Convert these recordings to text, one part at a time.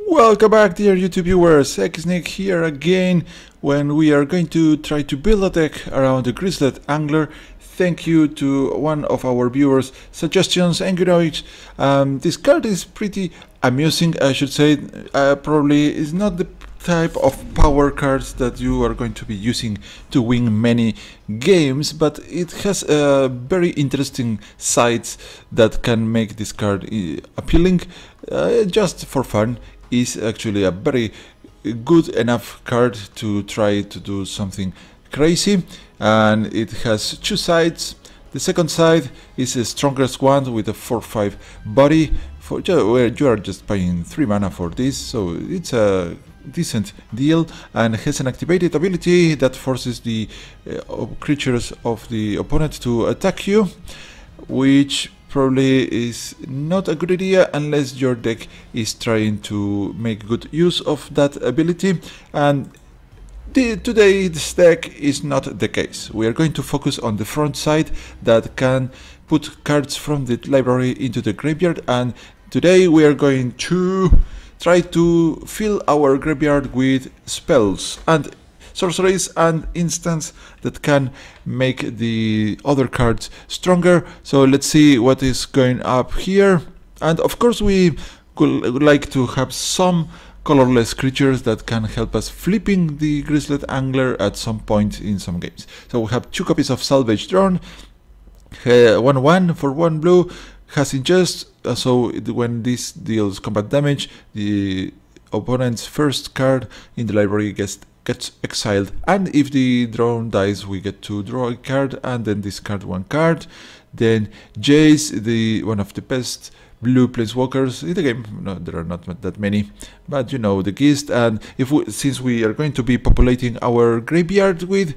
Welcome back, dear YouTube viewers. Xnick here again when we are going to try to build a deck around the Grizzled Angler. Thank you to one of our viewers' suggestions, enginovich. This card is pretty amusing, I should say. Probably is not the type of power cards that you are going to be using to win many games, but it has very interesting sides that can make this card appealing just for fun. Is actually a very good enough card to try to do something crazy, and it has two sides. The second side is the strongest one with a 4/5 body, where you are just paying 3 mana for this, so it's a decent deal, and has an activated ability that forces the creatures of the opponent to attack you, which probably is not a good idea unless your deck is trying to make good use of that ability, and today this deck is not the case. We are going to focus on the front side that can put cards from the library into the graveyard, and today we are going to try to fill our graveyard with spells and sorceries and instants that can make the other cards stronger. So let's see what is going up here. And of course we would like to have some colorless creatures that can help us flipping the Grizzled Angler at some point in some games. So we have 2 copies of Salvage Drone, 1/1 for 1 blue, has ingest, so when this deals combat damage, the opponent's first card in the library gets exiled, and if the drone dies we get to draw a card and then discard 1 card. Then Jace, one of the best blue planeswalkers in the game. No, there are not that many, but you know, the Geist. And since we are going to be populating our graveyard with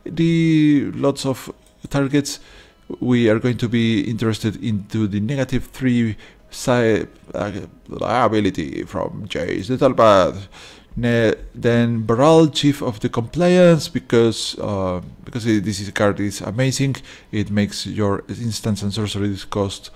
the lots of targets, we are going to be interested into the -3 side ability from Jace the Talbot. Then Baral, Chief of the Compliance, because this card is amazing. It makes your instants and sorceries cost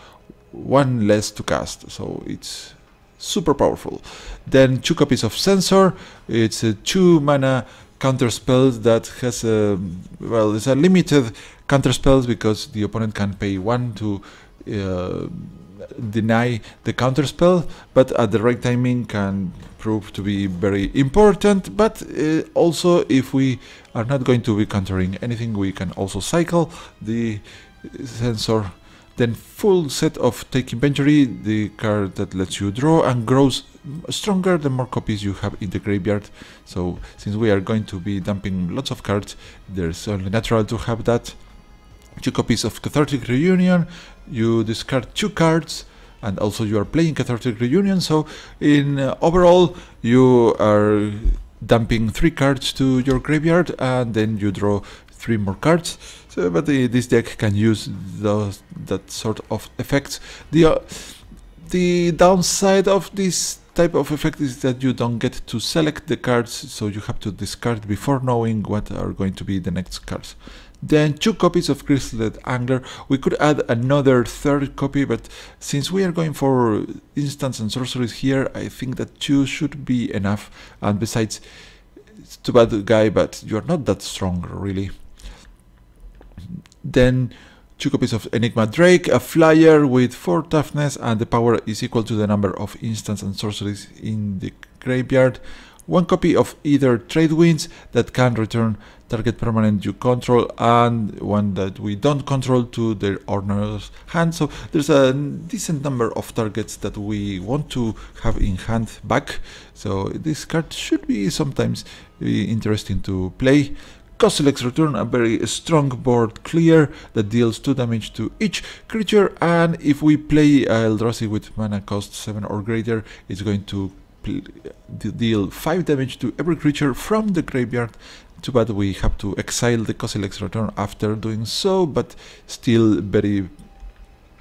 1 less to cast, so it's super powerful. Then 2 copies of Censor. It's a 2 mana counter spell that has it's a limited counter spells because the opponent can pay 1 to deny the counter spell, but at the right timing can prove to be very important. But also, if we are not going to be countering anything, we can also cycle the Censor. Then full set of Take Inventory, the card that lets you draw and grows stronger the more copies you have in the graveyard. So since we are going to be dumping lots of cards, there's only natural to have that. 2 copies of Cathartic Reunion, you discard 2 cards, and also you are playing Cathartic Reunion, so in overall you are dumping 3 cards to your graveyard and then you draw 3 more cards. So, but this deck can use that sort of effects. The downside of this type of effect is that you don't get to select the cards, so you have to discard before knowing what are going to be the next cards. Then 2 copies of Grizzled Angler. We could add another 3rd copy, but since we are going for instants and sorceries here, I think that 2 should be enough. And besides, it's too bad, guy, but you are not that strong, really. Then 2 copies of Enigma Drake, a flyer with 4 toughness, and the power is equal to the number of instants and sorceries in the graveyard. 1 copy of either Trade Winds that can return target permanent you control, and 1 that we don't control to their owner's hand. So there's a decent number of targets that we want to have in hand back. So this card should be sometimes interesting to play. Costlex Return, a very strong board clear that deals 2 damage to each creature, and if we play Eldrazi with mana cost 7 or greater, it's going to deal 5 damage to every creature from the graveyard. Too bad we have to exile the Costlex Return after doing so, but still very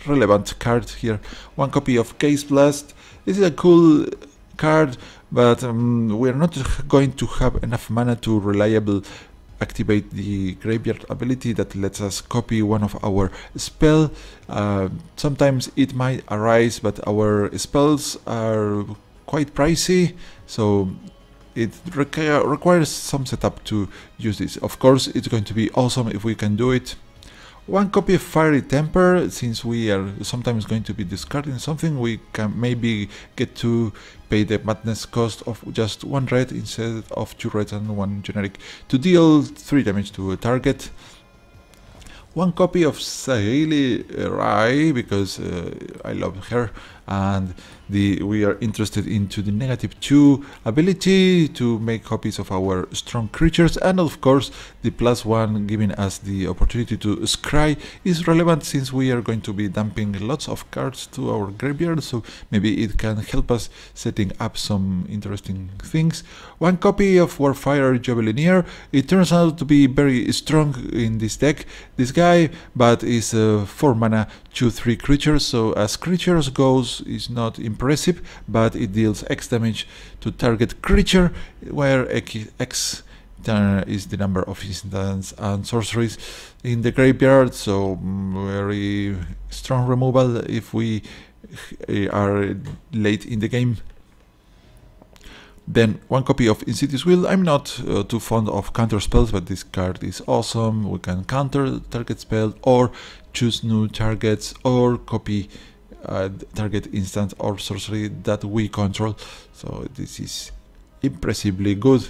relevant card here. 1 copy of Case Blast. This is a cool card, but we're not going to have enough mana to reliably activate the graveyard ability that lets us copy 1 of our spell. Sometimes it might arise, but our spells are quite pricey, so it requires some setup to use this. Of course, it's going to be awesome if we can do it. One copy of Fiery Temper. Since we are sometimes going to be discarding something, we can maybe get to pay the madness cost of just 1 red instead of 2 reds and 1 generic to deal 3 damage to a target. One copy of Sahili Rai, because I love her, and we are interested into the -2 ability to make copies of our strong creatures, and of course the +1 giving us the opportunity to scry is relevant since we are going to be dumping lots of cards to our graveyard, so maybe it can help us setting up some interesting things. One copy of Warfire Javelineer. It turns out to be very strong in this deck, this guy, but is a 4 mana 2/3 creature, so as creatures goes is not impressive, but it deals X damage to target creature, where X is the number of instants and sorceries in the graveyard, so very strong removal if we are late in the game. Then one copy of Insidious Will. I'm not too fond of counter spells, but this card is awesome. We can counter target spell or choose new targets or copy target instant or sorcery that we control. So this is impressively good.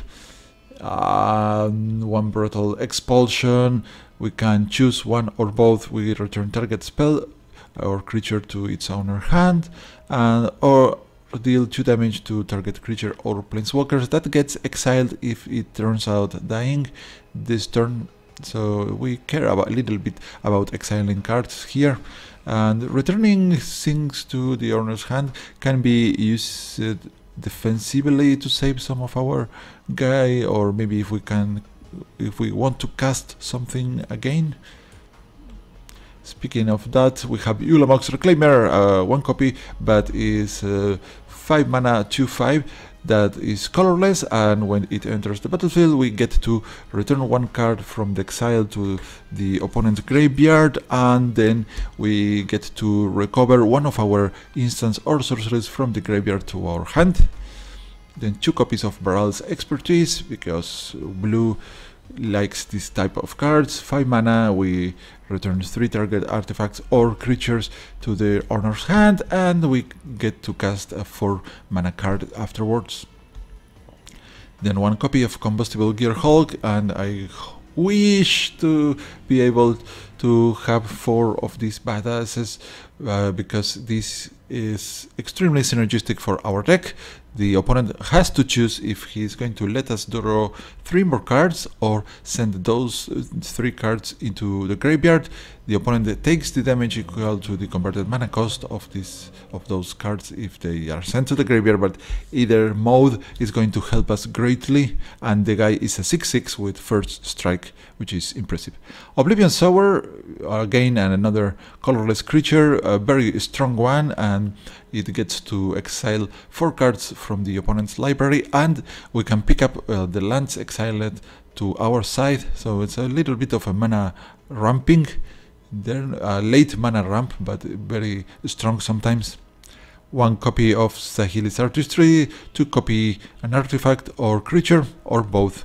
One Brutal Expulsion. We can choose one or both. We return target spell or creature to its owner hand, or deal 2 damage to target creature or planeswalkers that gets exiled if it turns out dying this turn. So we care a little bit about exiling cards here, and returning things to the owner's hand can be used defensively to save some of our guy, or maybe if we want to cast something again. Speaking of that, we have Ulamox Reclaimer, 1 copy, but is 5 mana 2/5 that is colorless, and when it enters the battlefield we get to return 1 card from the exile to the opponent's graveyard, and then we get to recover 1 of our instants or sorceries from the graveyard to our hand. Then 2 copies of Baral's Expertise, because blue likes this type of cards. 5 mana, we return 3 target artifacts or creatures to the owner's hand, and we get to cast a 4 mana card afterwards. Then 1 copy of Combustible Gear Hulk, and I wish to be able to have 4 of these badasses, because this is extremely synergistic for our deck. The opponent has to choose if he is going to let us draw 3 more cards or send those 3 cards into the graveyard. The opponent takes the damage equal to the converted mana cost of those cards if they are sent to the graveyard, but either mode is going to help us greatly, and the guy is a 6/6 with first strike, which is impressive. Oblivion Sower, again another colorless creature, a very strong one, and it gets to exile 4 cards from the opponent's library, and we can pick up the lands exiled to our side, so it's a little bit of a mana ramping. They're late mana ramp, but very strong sometimes. 1 copy of Sahili's Artistry, 2 copy an artifact or creature, or both.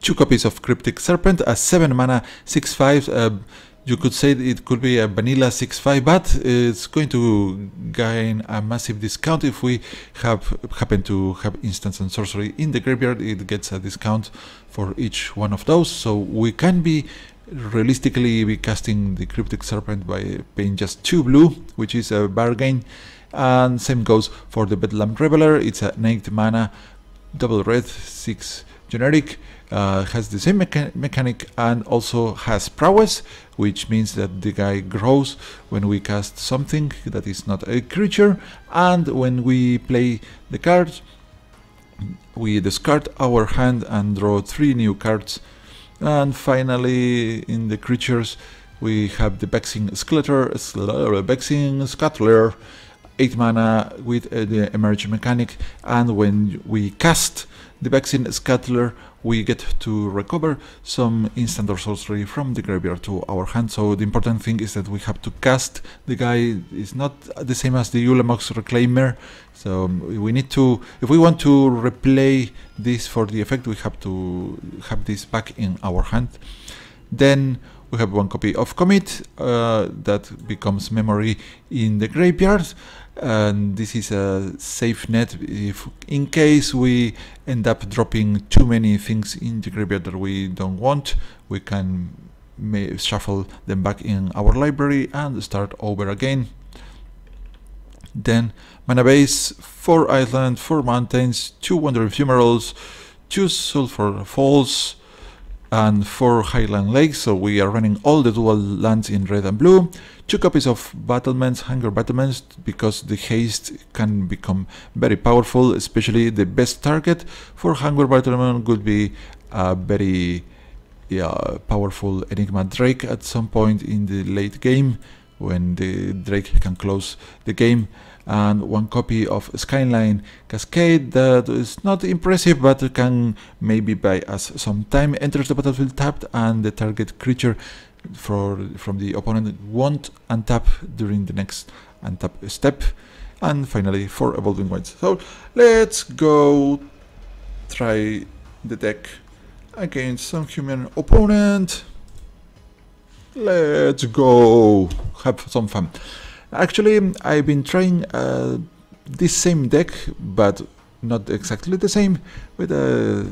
2 copies of Cryptic Serpent, a 7 mana 6/5. You could say it could be a vanilla 6/5, but it's going to gain a massive discount if we happen to have instants and sorcery in the graveyard. It gets a discount for each one of those, so we can be realistically be casting the Cryptic Serpent by paying just 2 blue, which is a bargain. And same goes for the Bedlam Reveler. It's a 8 mana double red 6 generic. Has the same mechanic and also has prowess, which means that the guy grows when we cast something that is not a creature, and when we play the card we discard our hand and draw 3 new cards. And finally, in the creatures we have the Vexing Scuttler, 8 mana with the emerge mechanic, and when we cast the Vaccine Scuttler, we get to recover some instant or sorcery from the graveyard to our hand. So the important thing is that we have to cast the guy. It's not the same as the Ulemox Reclaimer, so we need to, if we want to replay this for the effect, we have to have this back in our hand. Then we have 1 copy of Commit that becomes memory in the graveyard, and this is a safe net. If in case we end up dropping too many things in the graveyard that we don't want, we can shuffle them back in our library and start over again. Then mana base, 4 island, 4 mountains, 2 wandering fumaroles, 2 sulfur falls, and 4 highland lakes. So we are running all the dual lands in red and blue. 2 copies of battlements, hunger battlements, because the haste can become very powerful. Especially the best target for hunger battlement would be a very powerful Enigma Drake at some point in the late game, when the Drake can close the game. And 1 copy of Skyline Cascade, that is not impressive but can maybe buy us some time. Enters the battlefield tapped, and the target creature from the opponent won't untap during the next untap step. And finally 4 Evolving Winds. So let's go try the deck against some human opponent. Let's go have some fun. Actually, I've been trying this same deck, but not exactly the same, with a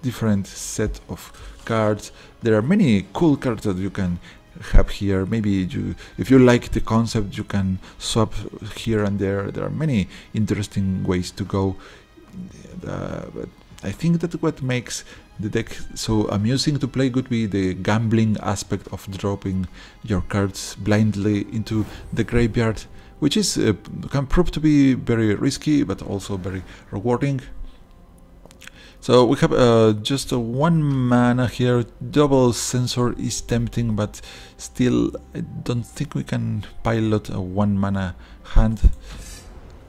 different set of cards. There are many cool cards that you can have here. Maybe if you like the concept, you can swap here and there. There are many interesting ways to go. But I think that what makes the deck so amusing to play could be the gambling aspect of dropping your cards blindly into the graveyard, which is can prove to be very risky but also very rewarding. So we have just 1 mana here. Double Sensor is tempting, but still I don't think we can pilot a 1 mana hand.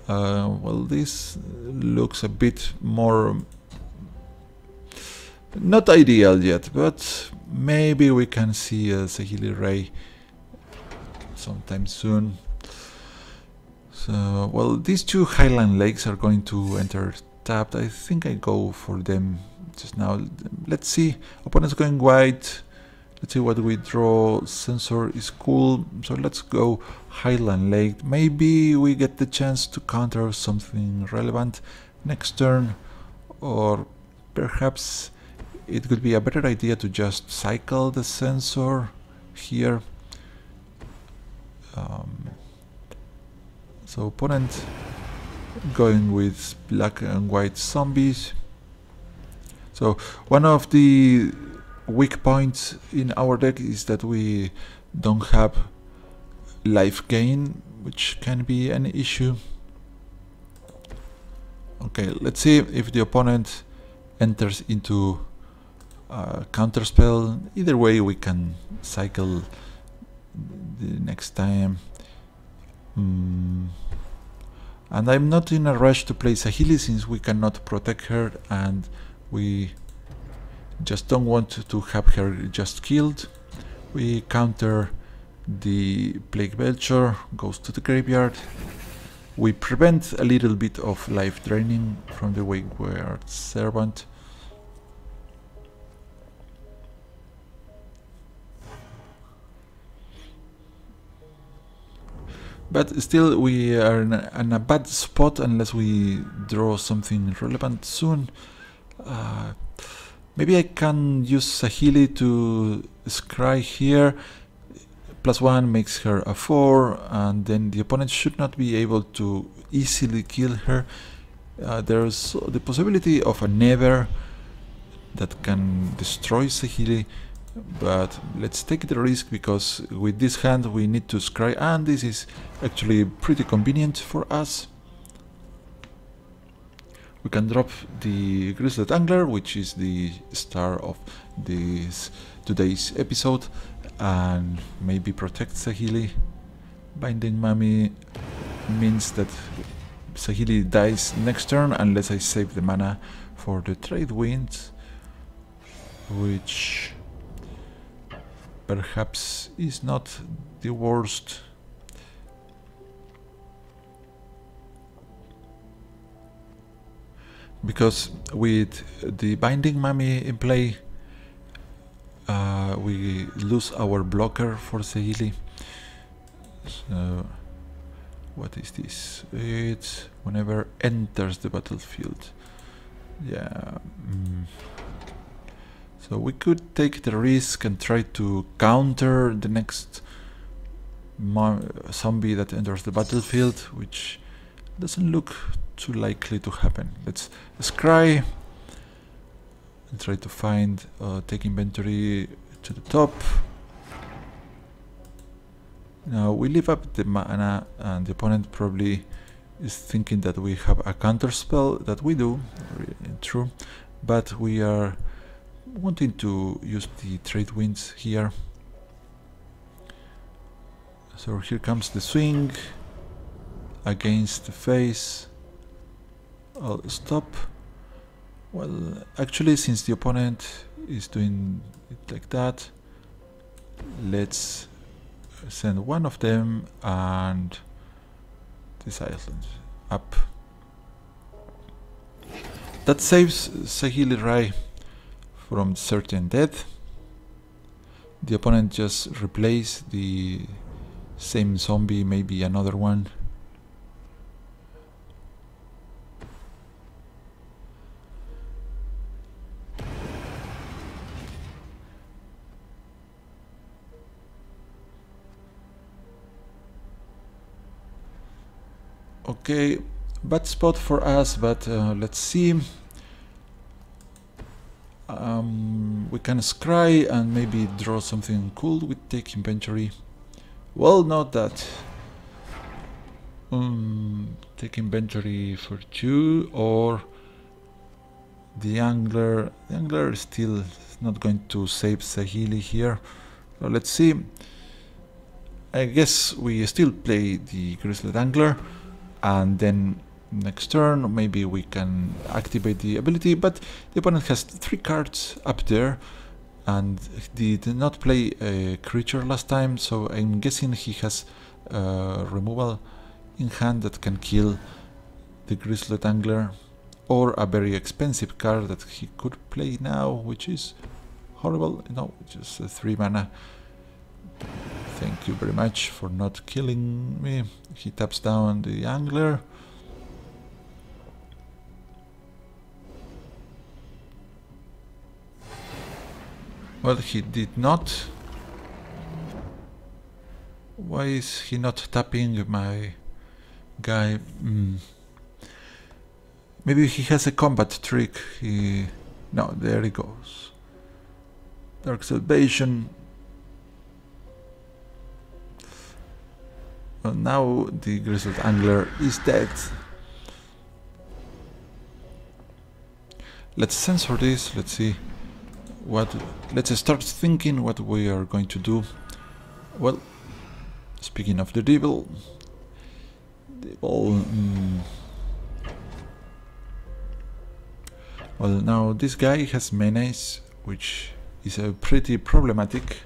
Well, this looks a bit more not ideal yet, but maybe we can see a Saheeli Ray sometime soon. So, well, these 2 Highland Lakes are going to enter tapped. I think I go for them just now. Let's see. Opponent's going white. Let's see what we draw. Sensor is cool, so let's go Highland Lake. Maybe we get the chance to counter something relevant next turn, or perhaps it could be a better idea to just cycle the Sensor here. So opponent going with black and white zombies. So one of the weak points in our deck is that we don't have life gain, which can be an issue. Okay, let's see if the opponent enters into counterspell. Either way, we can cycle the next time. And I'm not in a rush to play Saheeli, since we cannot protect her, and we just don't want to have her just killed. We counter the Plague Belcher, goes to the graveyard. We prevent a little bit of life draining from the Wayward Servant. But still, we are in a bad spot unless we draw something relevant soon. Maybe I can use Saheeli to scry here. +1 makes her a 4, and then the opponent should not be able to easily kill her. There's the possibility of a Never that can destroy Saheeli, but let's take the risk, because with this hand we need to scry, and this is actually pretty convenient for us. We can drop the Grizzled Angler, which is the star of today's episode, and maybe protect Saheeli. Binding Mummy, means that Saheeli dies next turn unless I save the mana for the trade winds, which perhaps is not the worst. Because with the Binding Mummy in play, we lose our blocker for Saheeli. So, what is this? It's whenever enters the battlefield. Yeah. So we could take the risk and try to counter the next zombie that enters the battlefield, which doesn't look too likely to happen. Let's scry and try to find take inventory to the top. Now we leave up the mana, and the opponent probably is thinking that we have a counter spell, that we do, true, but we are wanting to use the trade winds here. So here comes the swing against the face. I'll stop. Well, actually, since the opponent is doing it like that, let's send one of them and this island up. That saves Saheeli Rai from certain death. The opponent just replaces the same zombie, maybe another one. Okay, bad spot for us, but let's see. We can scry and maybe draw something cool with take inventory. Well, not that. Take inventory for 2, or the angler. The angler is still not going to save Saheeli here. So let's see. I guess we still play the Grizzled Angler, and then next turn maybe we can activate the ability, but the opponent has 3 cards up there and he did not play a creature last time, so I'm guessing he has removal in hand that can kill the Grizzled Angler, or a very expensive card that he could play now, which is horrible. No, just 3 mana. Thank you very much for not killing me. He taps down the angler. Well, he did not. Why is he not tapping my guy? Maybe he has a combat trick. No, there he goes. Dark Salvation. Well, now the Grizzled Angler is dead. Let's censor this. Let's see what. Let's start thinking what we are going to do. Well, speaking of the devil, well, now this guy has menace, which is pretty problematic.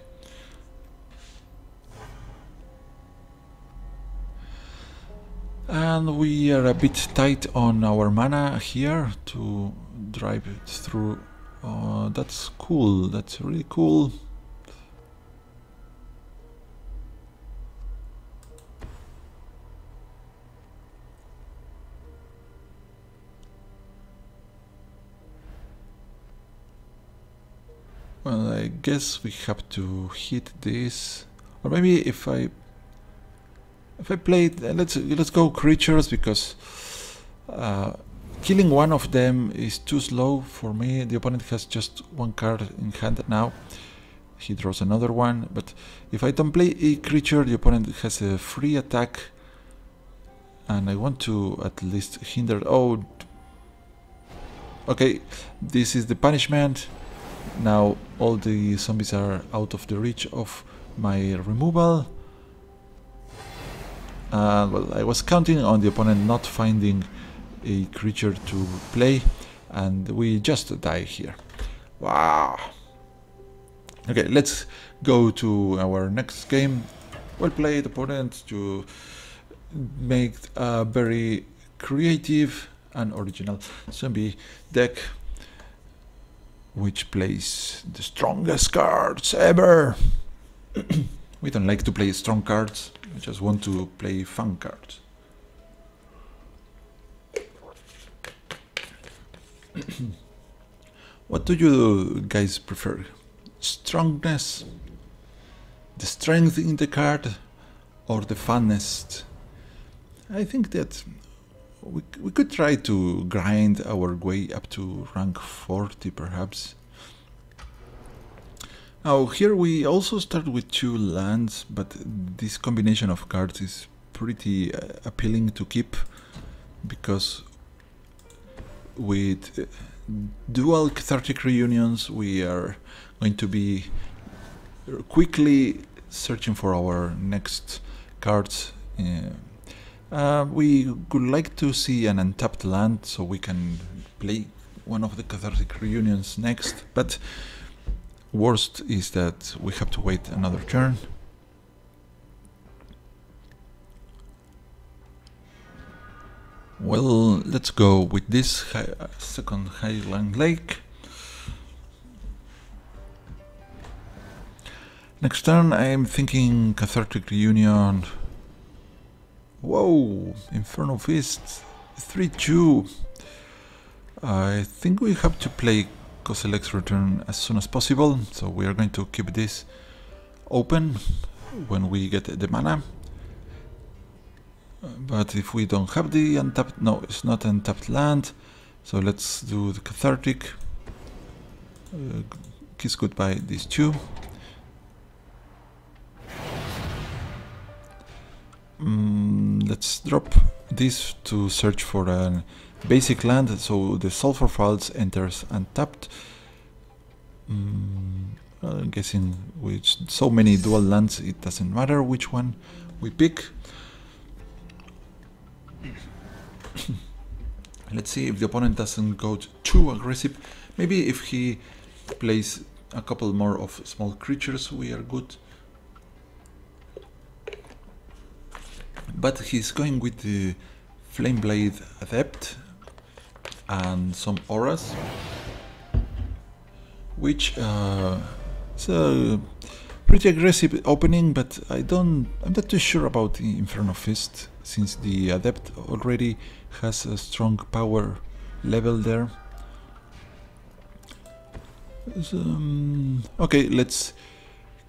And we are a bit tight on our mana here to drive it through. That's cool, that's really cool. Well, I guess we have to hit this, or maybe if I played, let's go creatures, because killing one of them is too slow for me. The opponent has just 1 card in hand now. He draws another one, but if I don't play a creature, the opponent has a free attack, and I want to at least hinder. Oh, okay, this is the punishment. Now all the zombies are out of the reach of my removal. Well, I was counting on the opponent not finding a creature to play, and we just die here. Wow. Okay, let's go to our next game. Well played, opponent, to make a very creative and original zombie deck which plays the strongest cards ever. We don't like to play strong cards, we just want to play fun cards. What do you guys prefer? Strongness, the strength in the card, or the funnest? I think that we could try to grind our way up to rank 40 perhaps. Now here we also start with 2 lands, but this combination of cards is pretty appealing to keep, because with dual cathartic reunions we are going to be quickly searching for our next cards. We would like to see an untapped land so we can play one of the cathartic reunions next, but worst is that we have to wait another turn. Well, let's go with this second Highland Lake. Next turn I'm thinking cathartic reunion. Whoa, Inferno Fist, 3-2. I think we have to play Kozilek's Return as soon as possible, so we are going to keep this open when we get the mana. But if we don't have the untapped, no, it's not untapped land, so let's do the cathartic. Kiss goodbye these 2. Let's drop this to search for a basic land, so the Sulfur Falls enters untapped. I'm guessing with so many dual lands it doesn't matter which one we pick. Let's see if the opponent doesn't go too aggressive. Maybe if he plays a couple more of small creatures we are good. But he's going with the Flameblade Adept and some auras, which is a pretty aggressive opening, but I'm not too sure about the Inferno Fist, since the Adept already has a strong power level there. Okay, let's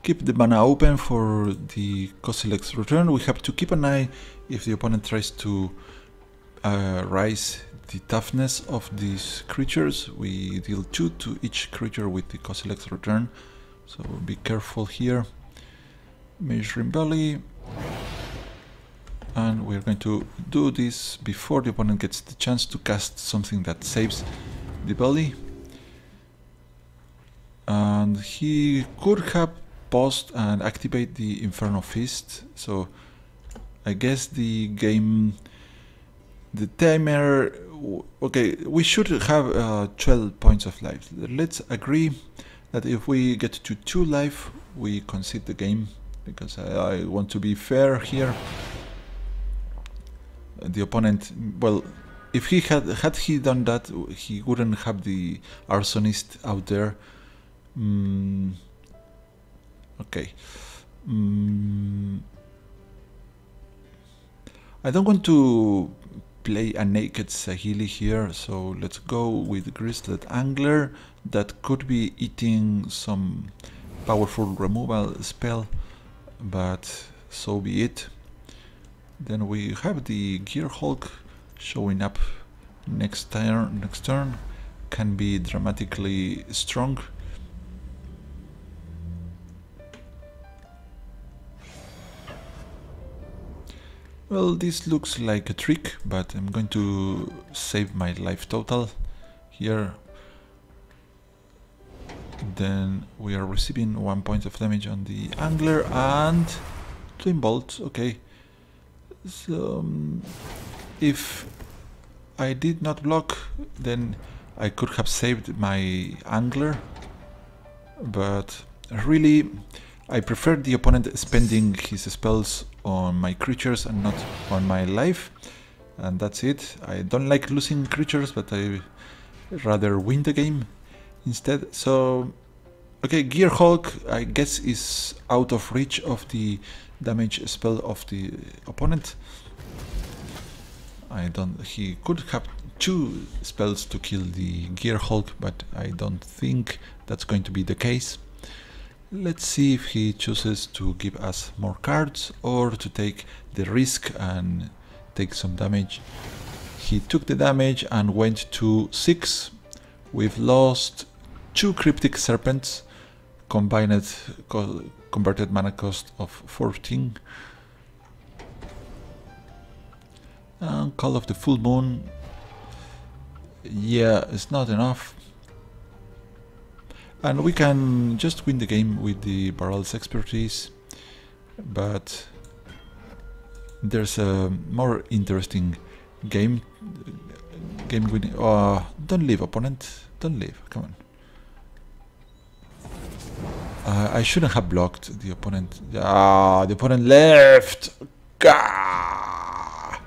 keep the mana open for the Kozilek's Return. We have to keep an eye if the opponent tries to rise the toughness of these creatures. We deal 2 to each creature with the Kozilek's Return, so be careful here. Mage Rimbelli, and we're going to do this before the opponent gets the chance to cast something that saves the belly. And he could have paused and activate the Inferno Fist, so I guess the game, the timer, okay, we should have 12 points of life. Let's agree that if we get to 2 life we concede the game, because I want to be fair here. The opponent, well, if he had he done that, he wouldn't have the Arsonist out there. Okay. I don't want to play a naked Sahili here, so let's go with Grizzled Angler. That could be eating some powerful removal spell, but so be it. Then we have the Gear Hulk showing up next turn, can be dramatically strong. Well, this looks like a trick, but I'm going to save my life total here. Then we are receiving 1 point of damage on the Angler and Twin Bolt. Okay, So if I did not block, then I could have saved my angler, but really I prefer the opponent spending his spells on my creatures and not on my life, and that's it. I don't like losing creatures, but I rather win the game instead. So okay, Gear Hulk I guess is out of reach of the damage spell of the opponent. He could have 2 spells to kill the Gear Hulk, but I don't think that's going to be the case. Let's see if he chooses to give us more cards or to take the risk and take some damage. He took the damage and went to 6. We've lost 2 Cryptic Serpents, converted mana cost of 14. And Call of the Full Moon, yeah, it's not enough. And we can just win the game with the Barrel's expertise, but there's a more interesting game winning. Oh, don't leave, opponent, don't leave, come on. I shouldn't have blocked the opponent. Ah, the opponent left. Gah!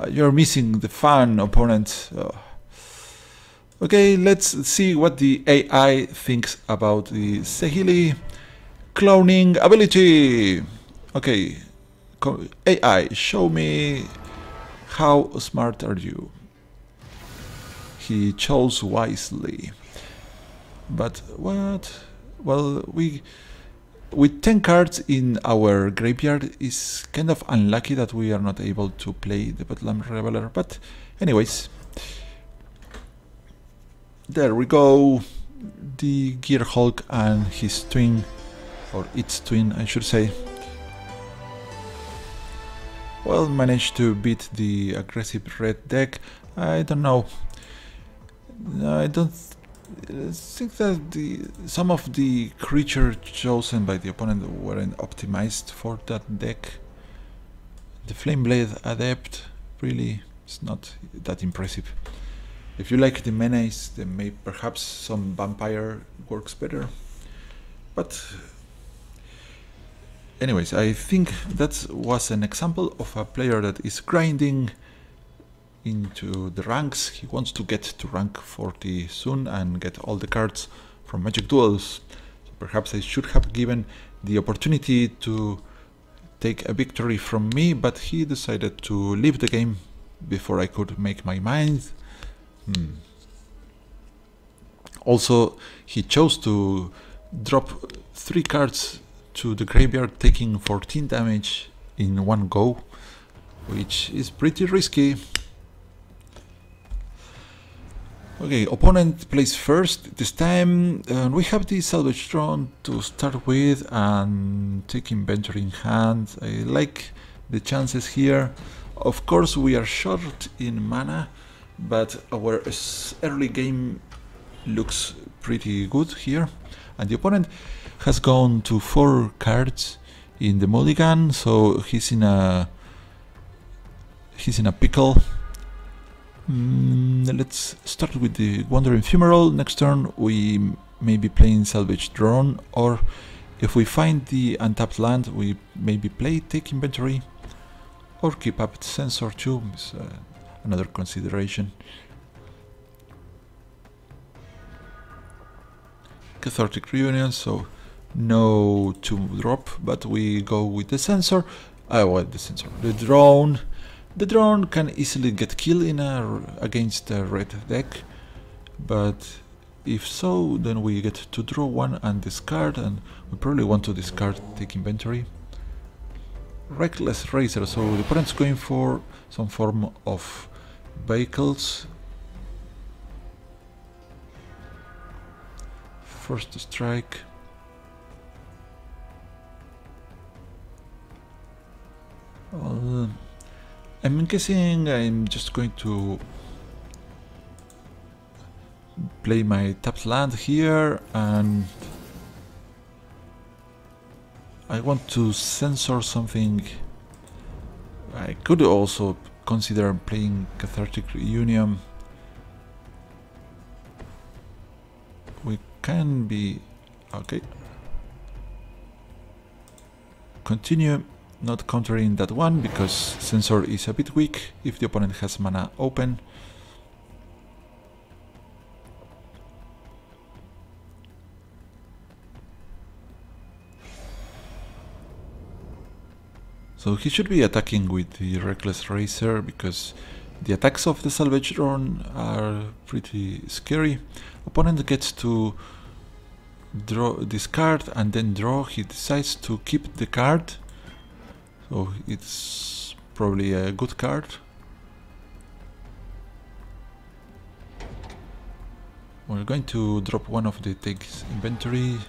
You're missing the fun, opponent. Okay, let's see what the AI thinks about the Sehili cloning ability. Okay, AI, show me how smart are you. He chose wisely. But what? Well, with 10 cards in our graveyard, is kind of unlucky that we are not able to play the Bedlam Reveler. But anyways, there we go. The Gear Hulk and his twin, or its twin, I should say. Well, managed to beat the aggressive red deck. I don't know. I don't think that some of the creatures chosen by the opponent weren't optimized for that deck. The Flameblade Adept really is not that impressive. If you like the menace, then maybe perhaps some vampire works better. But anyways, I think that was an example of a player that is grinding into the ranks. He wants to get to rank 40 soon and get all the cards from Magic Duels. So perhaps I should have given the opportunity to take a victory from me, but he decided to leave the game before I could make my mind. Also, he chose to drop 3 cards to the graveyard, taking 14 damage in one go, which is pretty risky. Okay, opponent plays first this time. We have the salvage drone to start with and take inventory in hand. I like the chances here. Of course, we are short in mana, but our early game looks pretty good here. And the opponent has gone to 4 cards in the mulligan, so he's in a pickle. Let's start with the Wandering Fumarole. Next turn we may be playing Salvage Drone, or if we find the untapped land, we maybe play Take Inventory, or keep up Sensor too, is another consideration. Cathartic Reunion, so no 2-drop, but we go with the Sensor. The Drone. The drone can easily get killed against a red deck, but if so, then we get to draw 1 and discard, and we probably want to discard Take Inventory. Reckless Racer, so the opponent's going for some form of vehicles. First strike. I'm guessing I'm just going to play my tapped land here, and I want to censor something I could also consider playing Cathartic Reunion. We can be... okay. Continue not countering that one because Sensor is a bit weak if the opponent has mana open. So he should be attacking with the Reckless Racer because the attacks of the Salvage Drone are pretty scary. Opponent gets to draw this card and then draw. He decides to keep the card, so it's probably a good card. We're going to drop one of the takes inventory,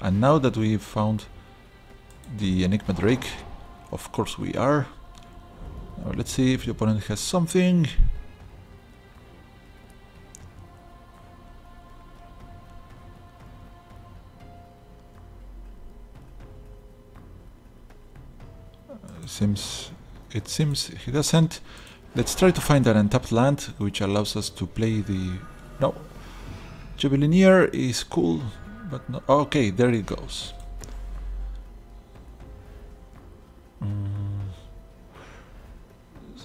and now that we've found the Enigma Drake, of course we are. Now let's see if the opponent has something. It seems he doesn't. Let's try to find an untapped land which allows us to play the... no. Javelinier is cool, but no. Okay, there it goes.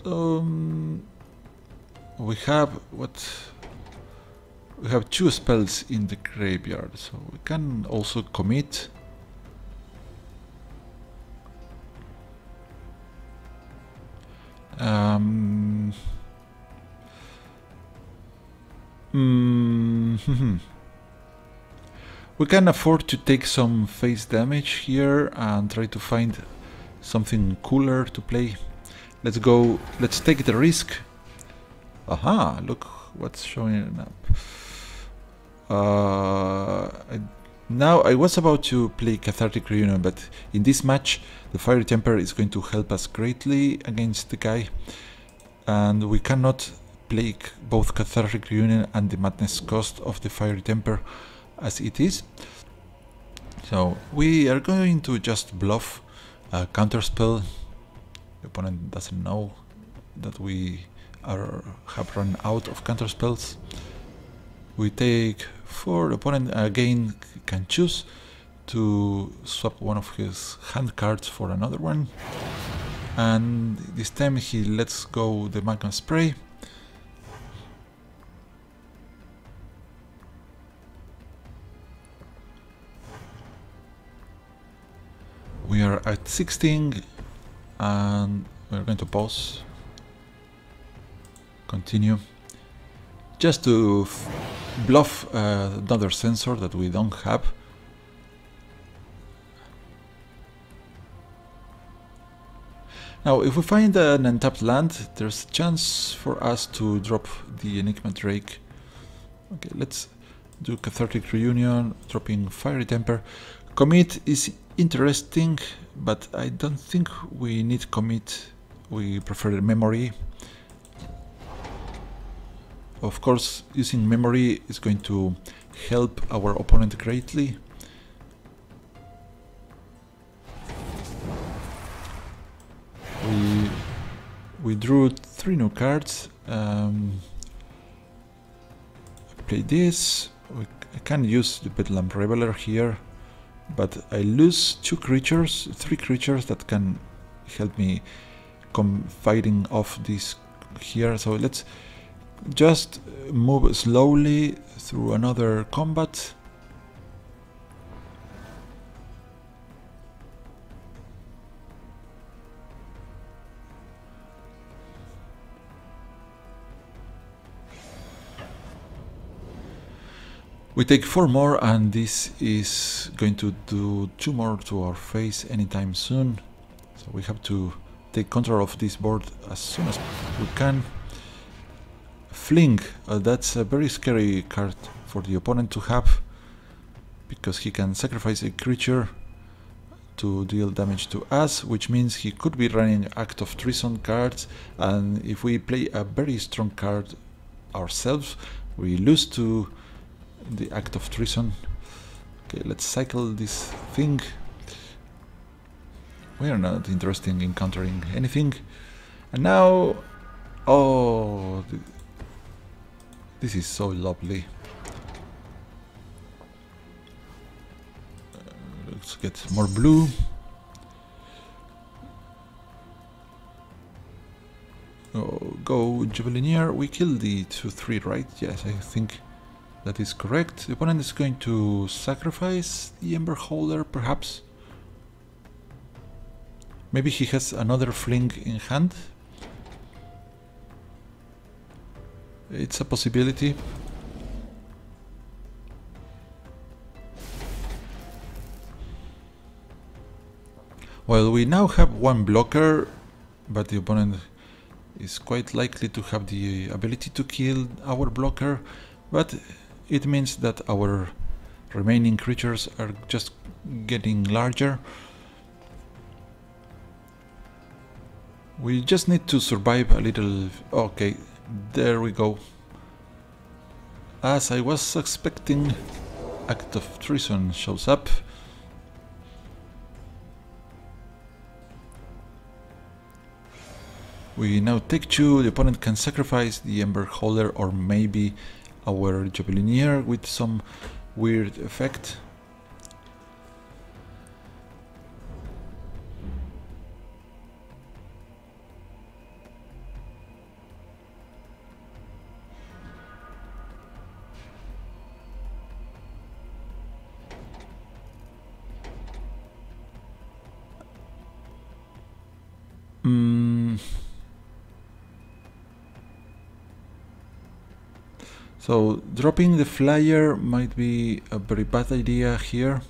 So we have what? We have 2 spells in the graveyard, so we can also commit. We can afford to take some face damage here and try to find something cooler to play. Let's go, let's take the risk. Aha, look what's showing up. Now I was about to play Cathartic Reunion, but in this match the Fiery Temper is going to help us greatly against the guy, and we cannot play both Cathartic Reunion and the Madness cost of the Fiery Temper as it is. So we are going to just bluff a counterspell. The opponent doesn't know that we have run out of counterspells. We take 4. The opponent again can choose to swap one of his hand cards for another one, and this time he lets go the Magma Spray. We are at 16 and we're going to pause, continue, just to bluff another sensor that we don't have. Now if we find an untapped land, there's a chance for us to drop the Enigma Drake. Okay, let's do Cathartic Reunion, dropping Fiery Temper. Commit is interesting, but I don't think we need commit. We prefer memory. Of course, using memory is going to help our opponent greatly. We drew 3 new cards. Play this. I can use the Bedlam Reveler here, but I lose 3 creatures that can help me fighting off this here. So let's just move slowly through another combat. We take 4 more, and this is going to do 2 more to our face anytime soon. So we have to take control of this board as soon as we can. Fling, that's a very scary card for the opponent to have, because he can sacrifice a creature to deal damage to us, which means he could be running Act of Treason cards, and if we play a very strong card ourselves, we lose to the Act of Treason. Okay, let's cycle this thing. We are not interested in encountering anything. And now... Oh... This is so lovely. Let's get more blue. Oh, go Javelinier. We killed the 2-3, right? Yes, I think that is correct. The opponent is going to sacrifice the Ember Holder, perhaps. Maybe he has another fling in hand. It's a possibility. Well, we now have one blocker, but the opponent is quite likely to have the ability to kill our blocker, but it means that our remaining creatures are just getting larger. We just need to survive a little. Okay, there we go. As I was expecting, Act of Treason shows up. We now take 2, the opponent can sacrifice the Ember Holder or maybe our Javelinier with some weird effect. So dropping the flyer might be a very bad idea here.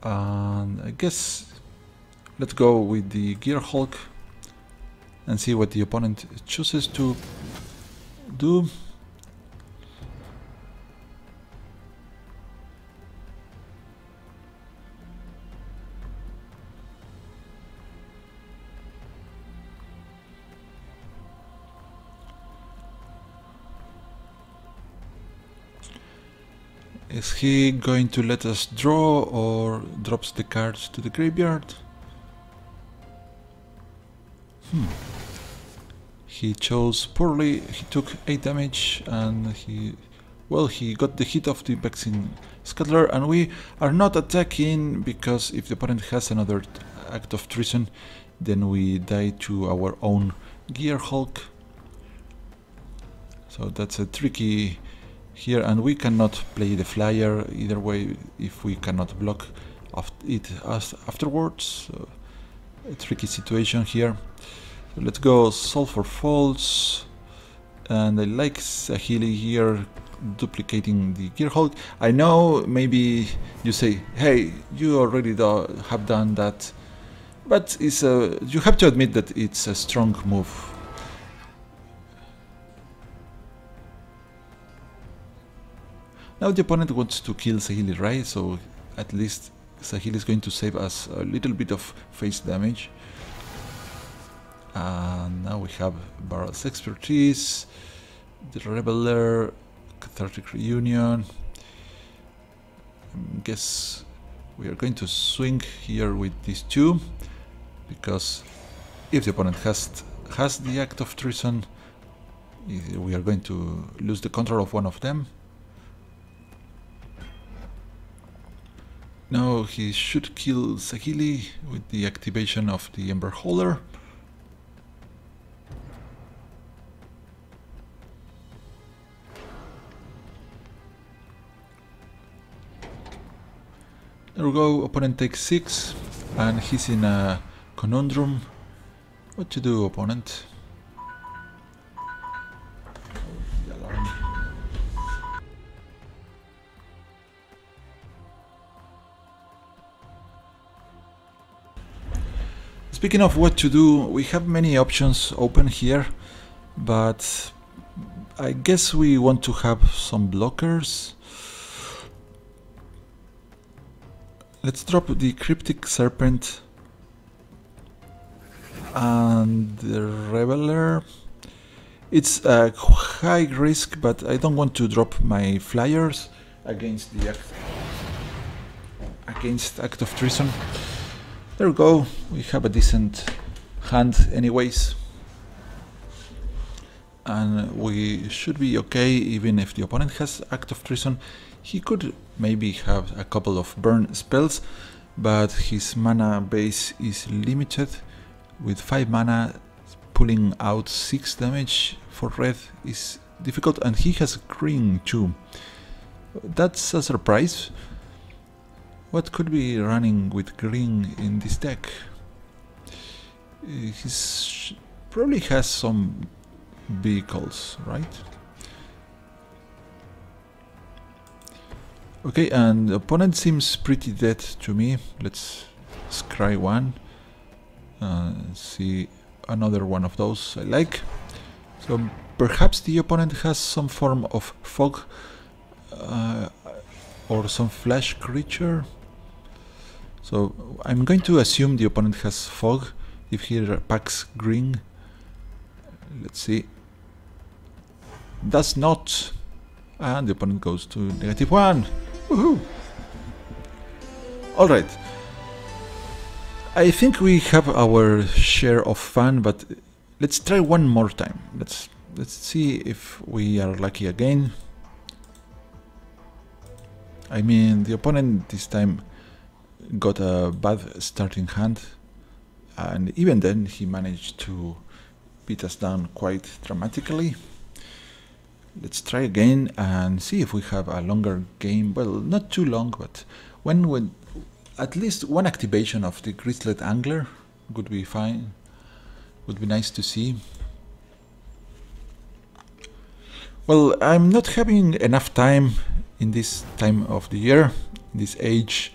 And I guess let's go with the Gear Hulk and see what the opponent chooses to do. Is he going to let us draw or drops the cards to the graveyard? He chose poorly. He took 8 damage and he got the hit of the Vexing Scuttler, and we are not attacking because if the opponent has another Act of Treason, then we die to our own Gear Hulk. So that's a tricky here, and we cannot play the flyer either way if we cannot block it afterwards. So a tricky situation here. So let's go solve for false, and I like Sahili here duplicating the Gear Hulk. I know maybe you say, hey, you already have done that, but it's you have to admit that it's a strong move. Now the opponent wants to kill Sahili, right? So at least Sahili is going to save us a little bit of face damage. And now we have Barrel's Expertise, the Reveler, Cathartic Reunion. I guess we are going to swing here with these 2, because if the opponent has the Act of Treason, we are going to lose the control of one of them. Now he should kill Sahili with the activation of the Ember Holder. There we go, opponent takes 6 and he's in a conundrum. What to do, opponent? Speaking of what to do, we have many options open here, but I guess we want to have some blockers. Let's drop the Cryptic Serpent and the Reveler. It's a high risk, but I don't want to drop my flyers against the against Act of Treason. There we go, we have a decent hand anyways. And we should be okay even if the opponent has Act of Treason. He could maybe have a couple of burn spells, but his mana base is limited. With 5 mana, pulling out 6 damage for red is difficult, and he has green too. That's a surprise. What could be running with green in this deck? He probably has some vehicles, right? Okay, and the opponent seems pretty dead to me. Let's scry one. See another one of those I like. So perhaps the opponent has some form of fog or some flash creature. So I'm going to assume the opponent has fog if he packs green. Let's see. Does not. And the opponent goes to -1. Woohoo! Alright. I think we have our share of fun, but let's try one more time. Let's see if we are lucky again. I mean, the opponent this time got a bad starting hand, and even then he managed to beat us down quite dramatically. Let's try again and see if we have a longer game. Well, not too long, but when at least one activation of the Grizzled Angler would be fine. Would be nice to see. Well, I'm not having enough time in this time of the year, this age,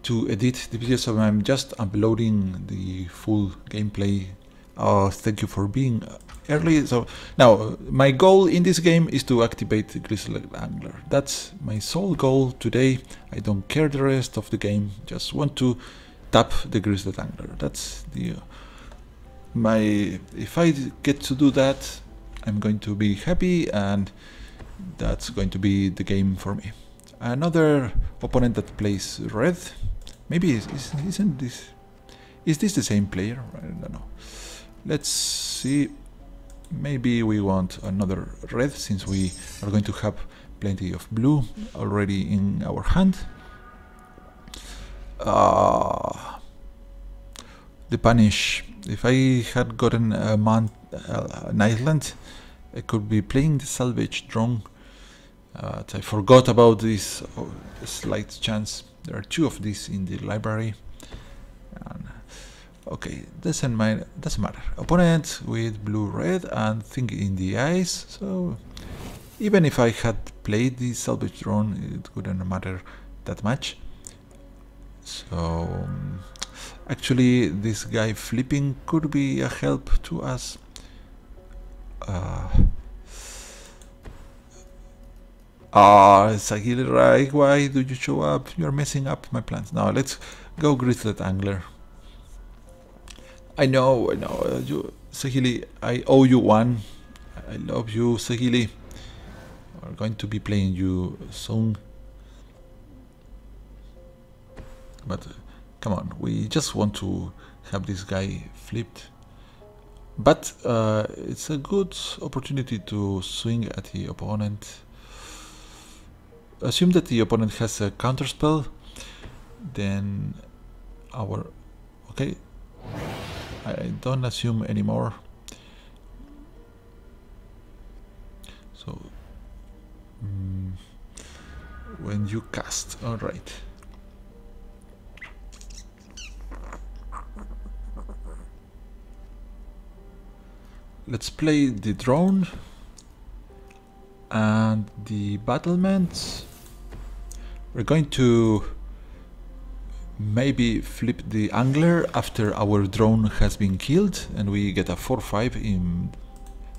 to edit the videos, so I'm just uploading the full gameplay. Thank you for being early. So now my goal in this game is to activate the Grizzled Angler. That's my sole goal today. I don't care the rest of the game, just want to tap the Grizzled Angler. That's the if I get to do that, I'm going to be happy, and that's going to be the game for me. Another opponent that plays red. Maybe isn't this? Is this the same player? I don't know. Let's see. Maybe we want another red, since we are going to have plenty of blue already in our hand. The punish. If I had gotten an island, I could be playing the salvage drone. I forgot about this slight chance. There are 2 of these in the library. Okay, doesn't matter. Opponent with blue-red and thing in the eyes. So even if I had played the salvage drone, it wouldn't matter that much. So actually, this guy flipping could be a help to us. Sagili, why do you show up? You're messing up my plans. Now let's go Grizzled Angler. I know, you, Sagili, I owe you one. I love you, Sagili. We're going to be playing you soon. But come on, we just want to have this guy flipped. But it's a good opportunity to swing at the opponent. Assume that the opponent has a counterspell, then okay, I don't assume anymore. So when you cast, all right. Let's play the drone and the battlements. We're going to maybe flip the angler after our drone has been killed, and we get a 4/5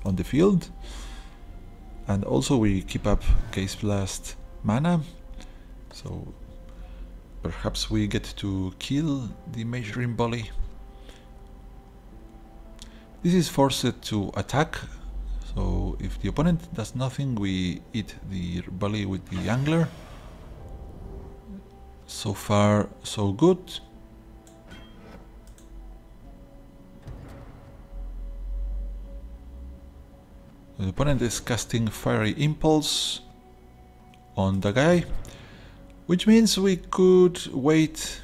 on the field. And also we keep up Case Blast mana, so perhaps we get to kill the measuring volley. This is forced to attack, so if the opponent does nothing, we eat the volley with the angler. So far, so good. The opponent is casting Fiery Impulse on the guy, which means we could wait.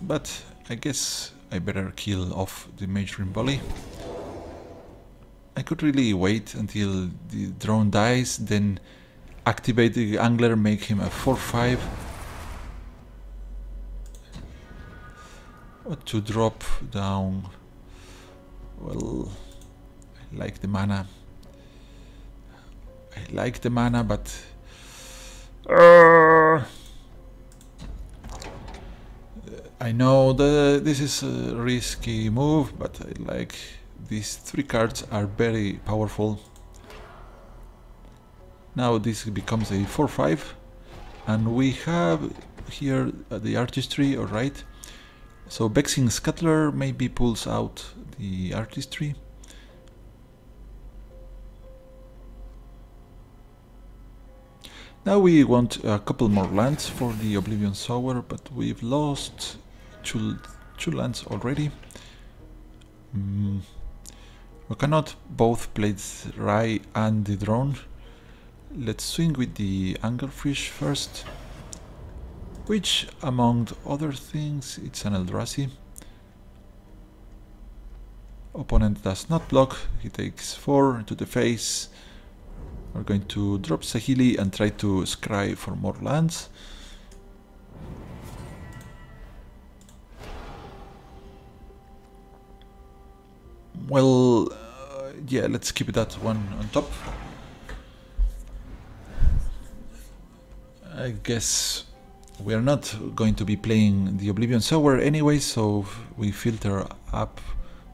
But I guess I better kill off the Mage Volley. I could really wait until the drone dies, then activate the Angler, make him a 4-5. What to drop down? Well, I like the mana. But I know this is a risky move, but I like these 3 cards are very powerful. Now this becomes a 4-5, and we have here the artistry, alright. So Vexing Scuttler maybe pulls out the artistry. Now we want a couple more lands for the Oblivion Sower, but we've lost two lands already. We cannot both play Rai and the drone. Let's swing with the Anglerfish first, which among other things it's an Eldrazi. Opponent does not block, he takes 4 to the face. We're going to drop Saheeli and try to scry for more lands. Well, yeah, let's keep that one on top. I guess we are not going to be playing the Oblivion Sower anyway, so we filter up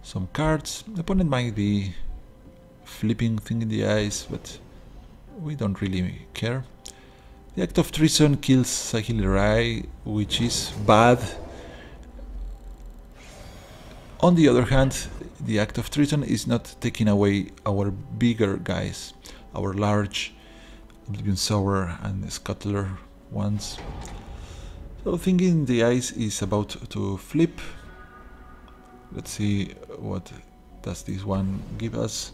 some cards. The opponent might be flipping Thing in the Eyes, but we don't really care. The Act of Treason kills Saheeli Rai, which is bad. On the other hand, the Act of Treason is not taking away our bigger guys, our large Oblivion Sower and Scuttler ones. So Thing in the Eyes is about to flip. Let's see what does this one give us.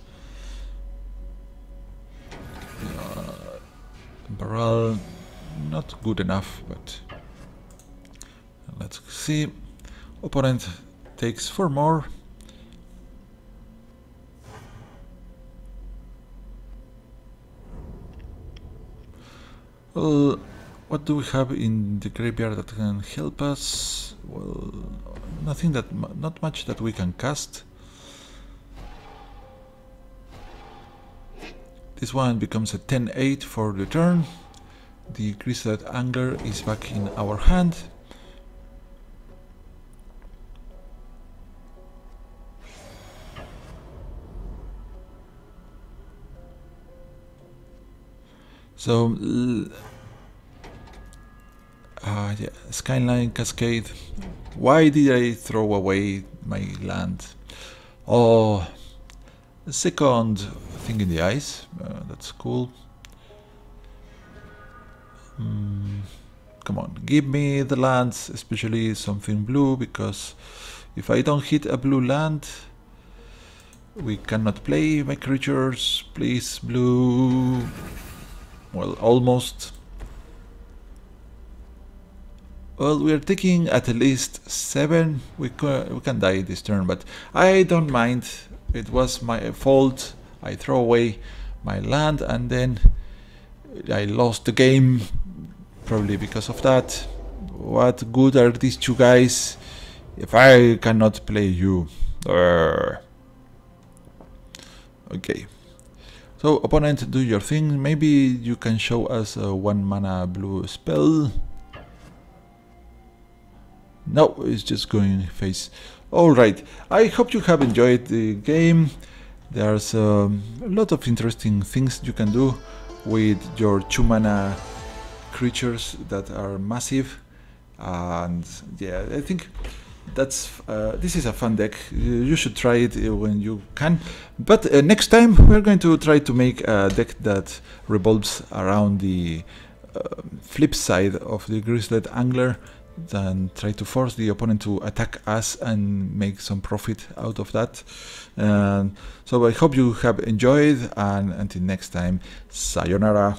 Barrel, not good enough, but let's see. Opponent takes 4 more. Well, what do we have in the graveyard that can help us? Well, not much that we can cast. This one becomes a 10-8 for the turn. The Grizzled Angler is back in our hand. So, yeah, Skyline Cascade. Why did I throw away my land? Oh, the second Thing in the Eyes. That's cool. Come on, give me the lands, especially something blue, because if I don't hit a blue land, we cannot play my creatures. Please, blue. Well, almost. Well, we are taking at least 7. We can die this turn, but I don't mind. It was my fault. I throw away my land and then I lost the game, probably because of that. What good are these 2 guys if I cannot play you? Okay. So, opponent, do your thing. Maybe you can show us a 1 mana blue spell. No, it's just going face. Alright, I hope you have enjoyed the game. There's a lot of interesting things you can do with your 2 mana creatures that are massive. And yeah, I think this is a fun deck. You should try it when you can. But next time we're going to try to make a deck that revolves around the flip side of the Grizzled Angler, then try to force the opponent to attack us and make some profit out of that. So I hope you have enjoyed, and until next time, sayonara.